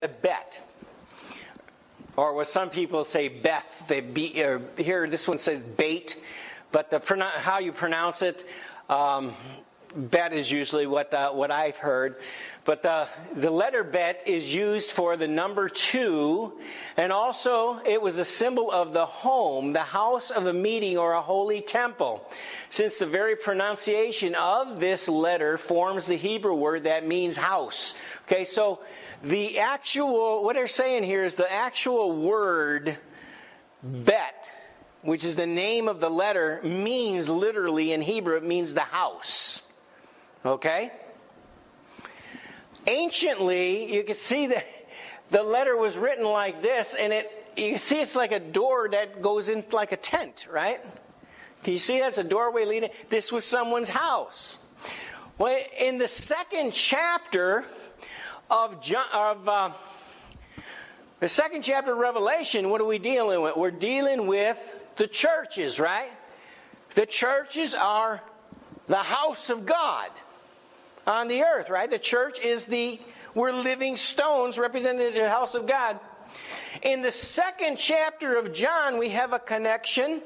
bet. Or what some people say Beth. Here, this one says bait. But how you pronounce it, bet is usually what I've heard. But the letter bet is used for the number 2. And also, it was a symbol of the home, the house of a meeting or a holy temple. Since the very pronunciation of this letter forms the Hebrew word that means house. Okay, so what they're saying here is the actual word bet, which is the name of the letter, means literally in Hebrew, it means the house. Okay? Anciently, you can see that the letter was written like this, and you can see it's like a door that goes in like a tent, right? Can you see that's a doorway leading? This was someone's house. Well, in the second chapter of Revelation, what are we dealing with? We're dealing with the churches, right? The churches are the house of God on the earth, right? The church is we're living stones representing the house of God. In the second chapter of John, we have a connection.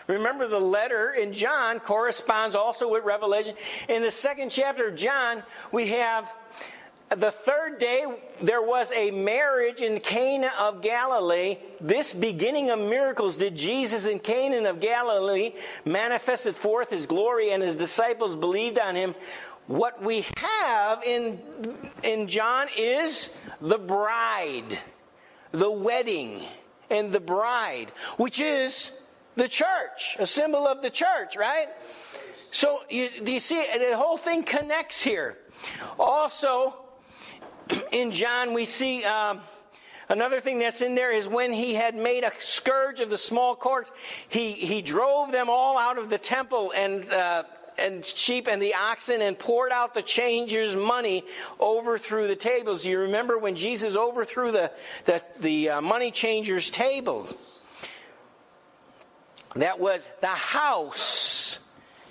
Remember, the letter in John corresponds also with Revelation. In the second chapter of John, we have the third day, there was a marriage in Cana of Galilee. This beginning of miracles did Jesus in Cana of Galilee, manifested forth his glory, and his disciples believed on him. What we have in John is the bride, the wedding, and the bride, which is the church, a symbol of the church, right? So, do you see, the whole thing connects here. Also, in John, we see another thing that's in there is when he had made a scourge of the small courts, he drove them all out of the temple and sheep and the oxen, and poured out the changers' money overthrew the tables. You remember when Jesus overthrew the money changers' tables? That was the house.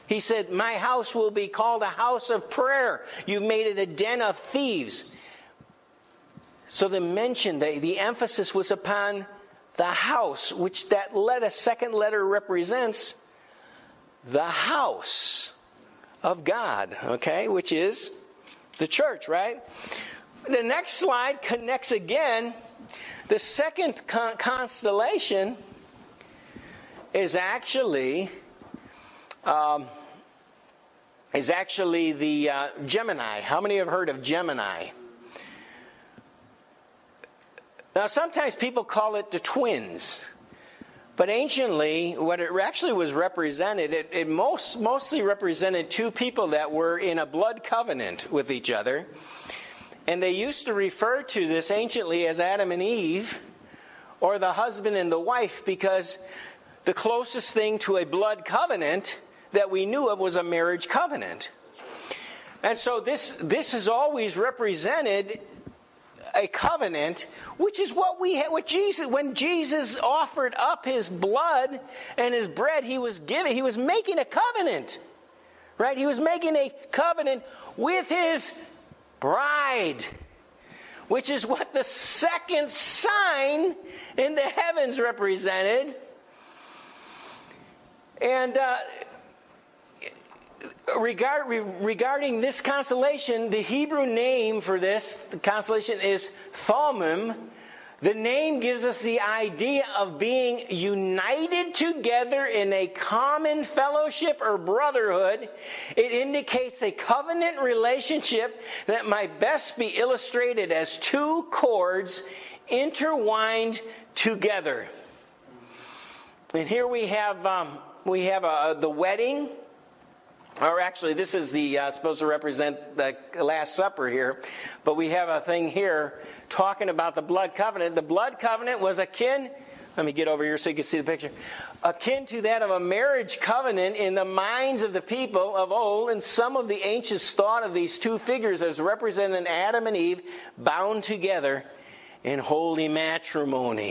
He said, "My house will be called a house of prayer. You've made it a den of thieves." So the emphasis was upon the house, which that second letter represents the house of God, okay, which is the church, right? The next slide connects again. The second constellation is actually the Gemini. How many have heard of Gemini? Now, sometimes people call it the twins. But anciently, what it actually was represented, it mostly represented two people that were in a blood covenant with each other. And they used to refer to this anciently as Adam and Eve, or the husband and the wife, because the closest thing to a blood covenant that we knew of was a marriage covenant. And so this has always represented a covenant, which is what we had with Jesus. When Jesus offered up his blood and his bread, he was making a covenant, right? He was making a covenant with his bride, which is what the second sign in the heavens represented. And regarding this constellation, the Hebrew name for the constellation is Thummim. The name gives us the idea of being united together in a common fellowship or brotherhood. It indicates a covenant relationship that might best be illustrated as two cords intertwined together. And here we have the wedding. Or actually, this is supposed to represent the Last Supper here. But we have a thing here talking about the blood covenant. The blood covenant was akin, let me get over here so you can see the picture, akin to that of a marriage covenant in the minds of the people of old. And some of the ancients thought of these two figures as representing Adam and Eve bound together in holy matrimony.